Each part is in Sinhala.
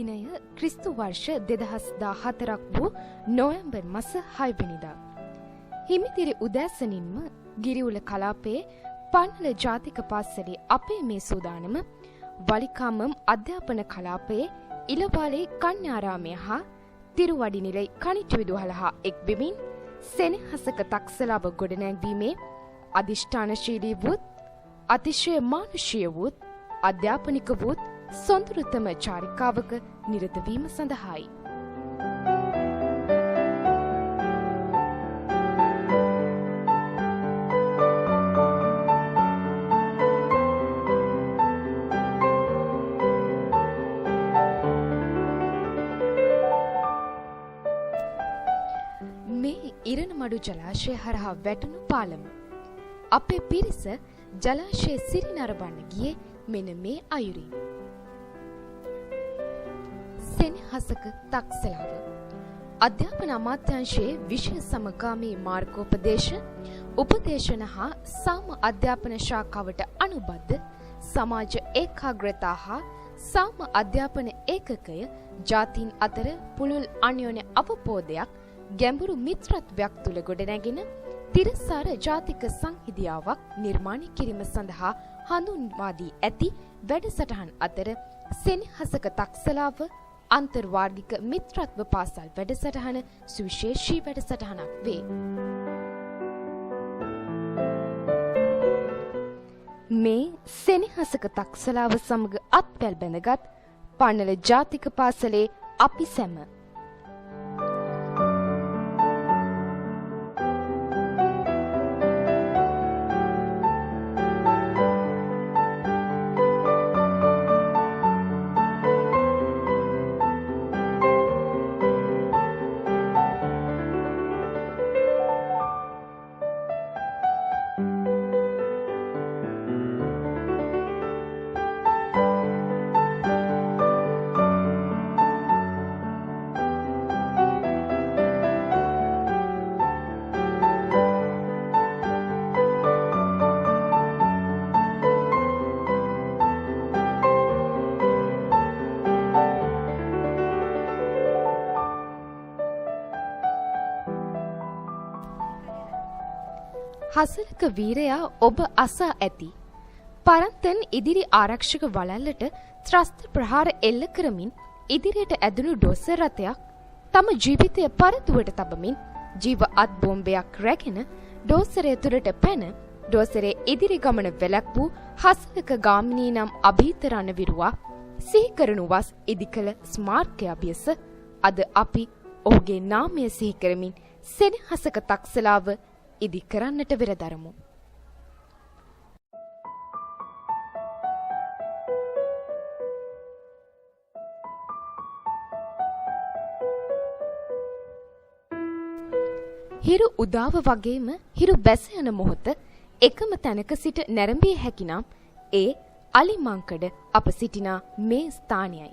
දිනය ක්‍රිස්තු වර්ෂ 2014ක් වූ නොවැම්බර් මාස 6 වෙනිදා. හිමිදිරි උදෑසනින්ම ගිරිඋල කලාපයේ පන්නල ජාතික පාසලේ අපේ මේ සූදානම වලිකාමම් අධ්‍යාපන කලාපයේ ඉලවාලේ කන්‍යාරාමය හා තිරුවඩිනිලයි කනිටු විදුහල හා එක් වෙමින් සෙනෙහසක තක්සලාව ගොඩනැංවීමේ අධිෂ්ඨානශීලී වූත් අතිශය මානුෂීය වූත් අධ්‍යාපනික වූත් සොඳුරුතම චාරිකාවක නිරත වීම සඳහායි. මේ ඉරණමඩු ජලාශය හරහා වැටුණු පාලම. අපේ පිරිස ජලාශයේ සිරි නරඹන්න ගියේ මෙන්න මේ අයුරින්. සෙනෙහසක තක්සලාව. අධ්‍යාපන අමාත්‍යාංශයේ විෂය සමගාමී මාර්ගෝපදේශ උපදේශන හා සාම අධ්‍යාපන ශාඛාවට අනුබද්ධ සමාජ ඒකාග්‍රතා හා සාම අධ්‍යාපන ඒකකය ජාතීන් අතර පුළුල් අන්‍යෝන්‍ය අවබෝධයක් ගැඹුරු මිත්‍රත්වයක් තුළ ගොඩනැගෙන තිරසාර ජාතික සංහිඳියාවක් නිර්මාණය කිරීම සඳහා හඳුන්වා දී ඇති වැඩසටහන් අතර සෙනෙහසක තක්සලාව අන්තර්වාර්ගික මිත්‍රත්ව පාසල් වැඩසටහන සුවිශේෂී වැඩසටහනක් වේ. මේ සෙනෙහසක තක්සලාව සමග අත්පැල් බැඳගත් පන්නල ජාතික පාසලේ අපි සැම හසලක වීරයා ඔබ අසා ඇති. පරන්තන් ඉදිරි ආරක්ෂක වළල්ලට ත්‍රස්ත ප්‍රහාර එල්ල කරමින් ඉදිරියට ඇදුණු ඩෝසර් රථයක් තම ජීවිතය පරතුවට තබමින් ජීව අත් බෝම්බයක් රැගෙන ඩෝසරය තුරට පැන ඩෝසරේ ඉදිරි ගමන වැළැක් වූ හසලක ගාමිණී නම් අභීත රණවිරුවා සිහි කරනු වස් ඉදිකළ ස්මාරකය අභියස අද අපි ඔහුගේ නාමය සිහි කරමින් සෙනෙහසක තක්සලාව ඉදි කරන්නට වෙරදරමු. හිරු උදාව වගේම හිරු බැස යන මොහොත එකම තැනක සිට නැරඹිය හැකි නම් ඒ අලිමංකඩ අප සිටිනා මේ ස්ථානයයි.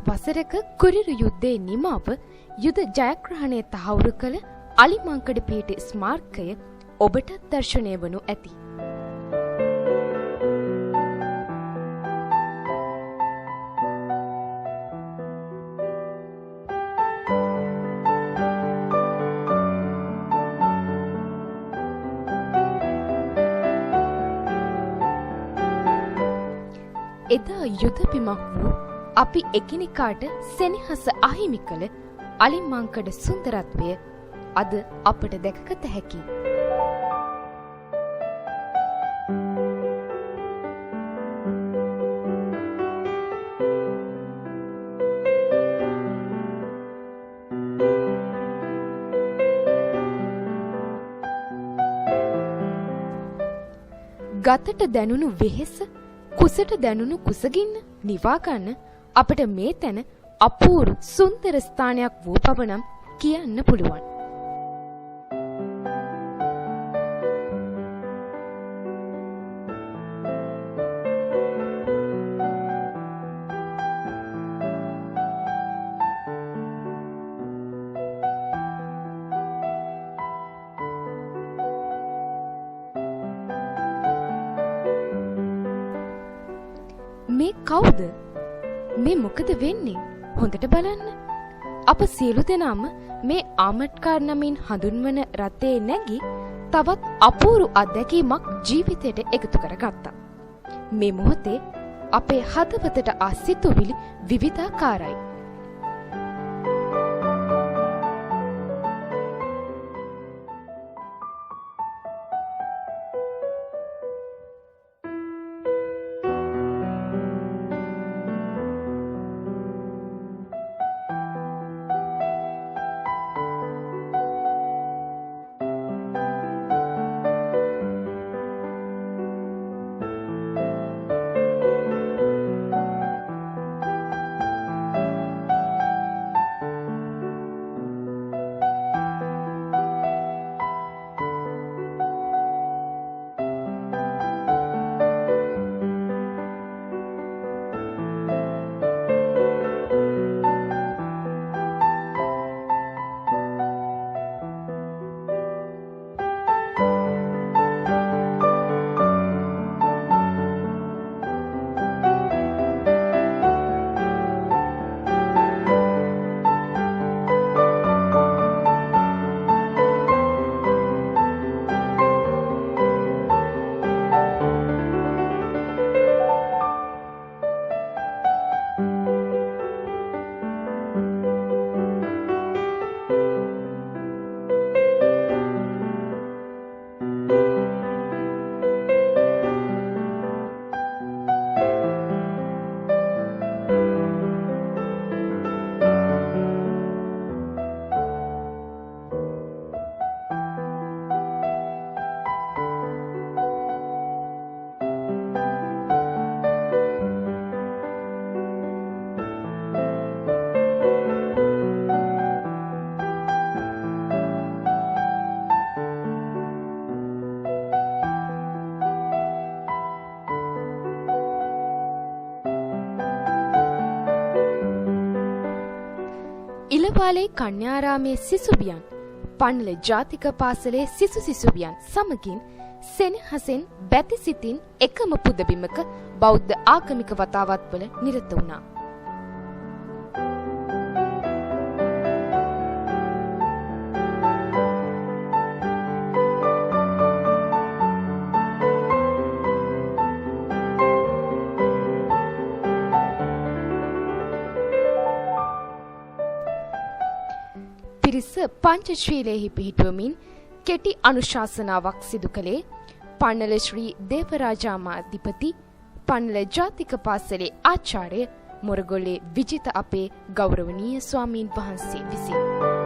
වසරක කුරිරු යුද්ධයේ නිමාව යුද ජයග්‍රහණය තහවුරු කළ අලිමංකඩ පිහිටි ස්මාරකය ඔබට දර්ශනය වනු ඇති. එදා යුද බිමක් වූ අපි එකිනෙකාට සෙනෙහස අහිමි කළ අලිමංකඩ සුන්දරත්වය අද අපට දැකගත හැකියි. ගතට දැනුණු වෙහෙස, කුසට දැනුණු කුසගින්න නිවා ගන්න අපට මේ තැන අපූර්ව සුන්දර ස්ථානයක් වූ බව නම් කියන්න පුළුවන්. මේ කවුද? මේ මොකද වෙන්නේ? හොඳට බලන්න. අප සියලු දෙනාම මේ ආමට්කාර් නමින් හඳුන්වන රථයේ නැගී තවත් අපූරු අත්දැකීමක් ජීවිතයට එකතු කරගත්තා. මේ මොහොතේ අපේ හදවතට ආ සිතුවිලි විවිධාකාරයි. ඉලවාලේ කන්‍යාරාමේ සිසුවියන් පන්ල ජාතික පාසලේ සිසුවියන් සමගින් සෙනෙහසෙන් බැති සිතින් එකම පුදබිමක බෞද්ධ ආගමික වතාවත්වල නිරත වුණා. පිරිස පංචශීලයෙහි පිහිටුවමින් කෙටි අනුශාසනාවක් සිදු කළේ පන්නල ශ්‍රී දේවරාජාමාධිපති පන්නල ජාතික පාසලේ ආචාර්ය මොරගොල්ලේ විජිත අපේ ගෞරවනීය ස්වාමීන් වහන්සේ විසින්.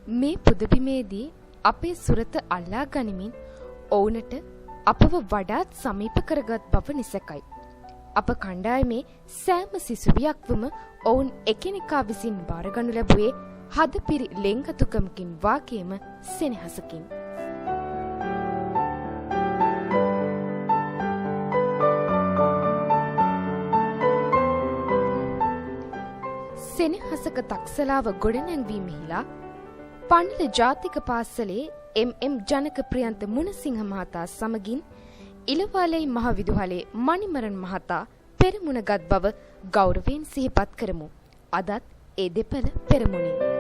මේ පුදබිමේදී අපේ සුරත අල්ලා ගනිමින් ඔවුනට අපව වඩාත් සමීප කරගත් බව නිසැකයි. අප කණ්ඩායමේ සෑම සිසුවියක්වම ඔවුන් එකිනෙකා විසින් බාරගනු ලැබුවේ හදපිරි ලෙන්ගතුකමකින් වාගේම සෙනෙහසකින්. සෙනෙහසක තක්සලාව ගොඩනැංවීමෙහිලා පන්ල ජාතික පාසලේ එම්.එම්. ජනක ප්‍රියන්ත මුණසිංහ මහතා සමගින් ඉලවාලේ මහ විදුහලේ මණිමරන් මහතා පෙරමුණගත් බව ගෞරවයෙන් සිහිපත් කරමු. අදත් ඒ දෙපළ පෙරමුණින්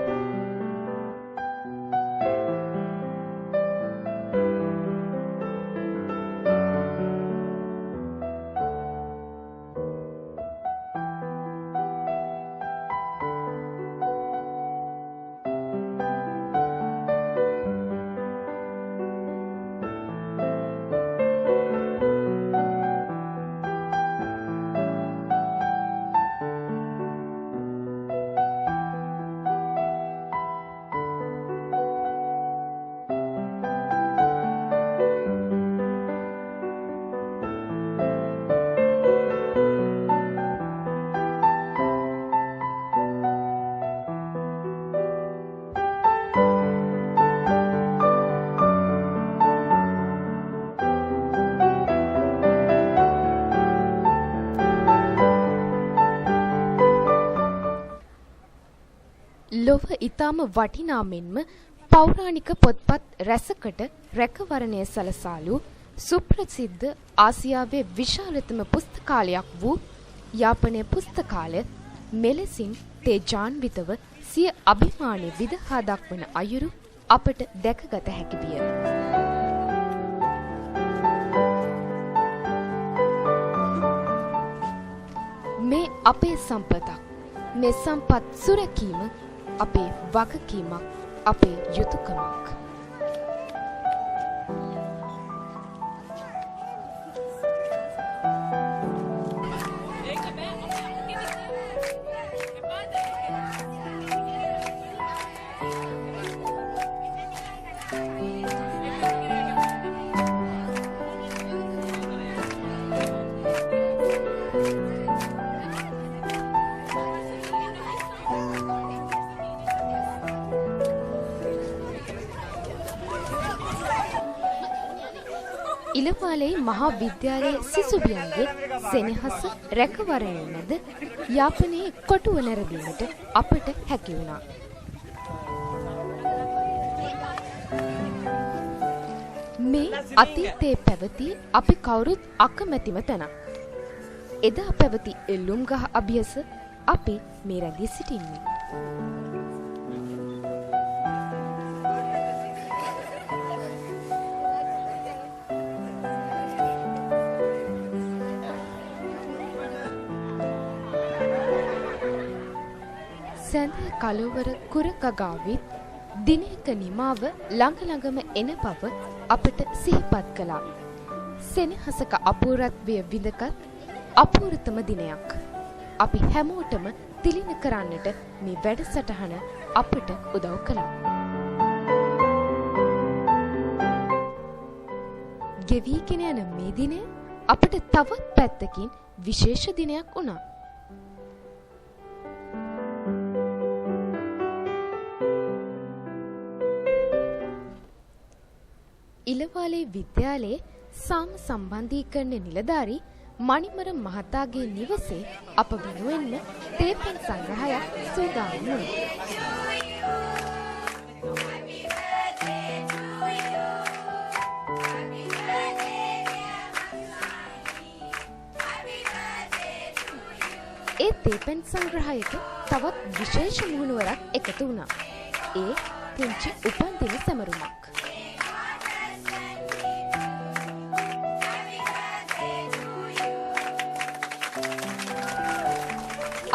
ලොව ඊටම වටිනා මෙන්ම පෞරාණික පොත්පත් රැසකට රැකවරණය සලසාලු සුප්‍රසිද්ධ ආසියාවේ විශාලතම පුස්තකාලයක් වූ යාපනයේ පුස්තකාලය මෙලෙසින් තේජාන්විතව සිය අභිමානය විදහා දක්වන අයුරු අපට දැකගත හැකි විය. මේ අපේ සම්පතක්. මේ සම්පත් සුරැකීම අපේ වගකීමක්, අපේ යුතුයකමක්. ඉලවාලේ මහා විද්‍යාලයේ සිසුවියන්ගේ සෙනෙහස රැකවරණය මැද යාපනයේ කොටුව නැරඹීමට අපට හැකි වුණා. මේ අතීතයේ පැවති අපි කවුරුත් අකමැතිම තැනක්. එදා පැවති එල්ලුම් ගහ අභියස අපි මේ රැඳී සිටින්නේ. සැඳ කලවර කුරකගාවිත් දිනයක නිමාව ළඟ ළඟම එන බව අපට සිහිපත් කළා. සෙනෙහසක අපූර්වත්වය විඳගත් අපූර්වතම දිනයක්. අපි හැමෝටම තිලින කරන්නට මේ වැඩසටහන අපට උදව් කළා. ගෙවීගෙන යන මේ දිනය අපට තවත් පැත්තකින් විශේෂ දිනයක් වුණා. ඉලවාලේ විද්‍යාලයේ සාම සම්බන්ධීකරණ නිලධාරී මණිමරන් මහතාගේ නිවසේ අප වෙනුවෙන්ම තේපෙන් සංග්‍රහයක් සූදානම් වුණා. ඒ තේපෙන් සංග්‍රහයට තවත් විශේෂ මුහුණුවරක් එකතු වුණා. ඒ පුංචි උපන්දින සැමරුමක්.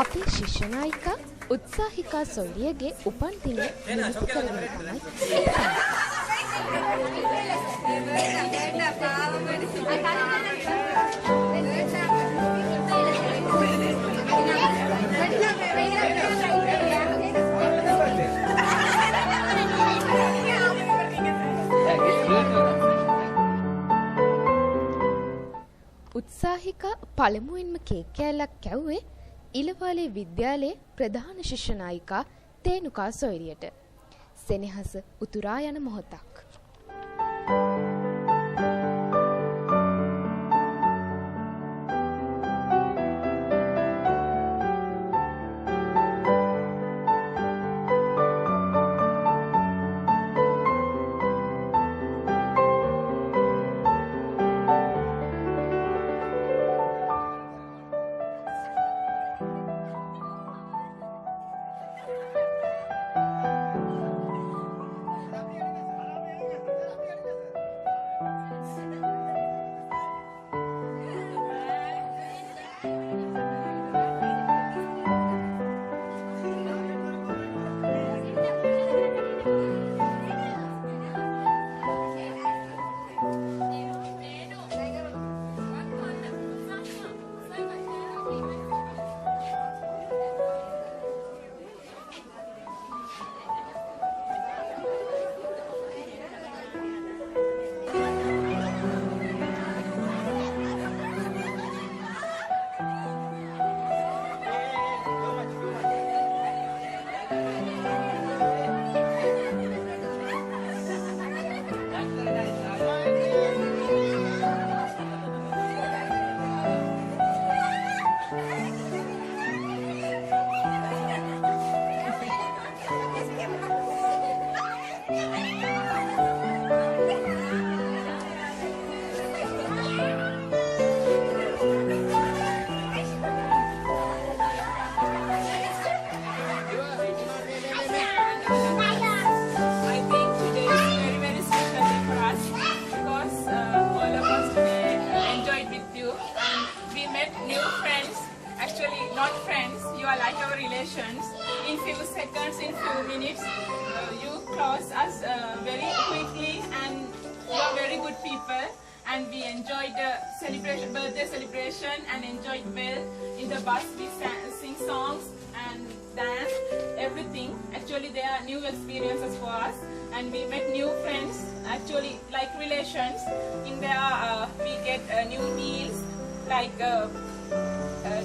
අපේ ශිෂ්‍ය නායිකා උත්සාහිකා සොයිලියගේ උපන්දිනය නිමිති කරගෙන තමයි උත්සාහිකා පළමුවෙන්ම කේක් කෑල්ලක් කැව්වේ ඉලවාලේ විද්‍යාලයේ ප්‍රධාන ශිෂ්‍ය නායිකා තේනුකා සොයිරියට. සෙනෙහස උතුරා යන මොහොතක්. was us very quickly, and you are very good people. And we enjoyed the celebration, birthday celebration, and enjoyed well. In the bus, we sing songs and dance, everything. Actually, they are new experiences for us, and we met new friends. Actually, like relations. In there, we get new meals, like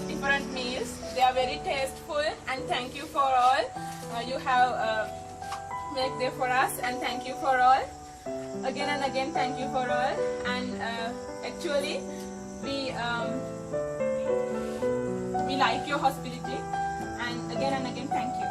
different meals. They are very tasteful, and thank you for all. You have made there for us, and thank you for all. Again and again, thank you for all. And actually, we like your hospitality, and again, thank you.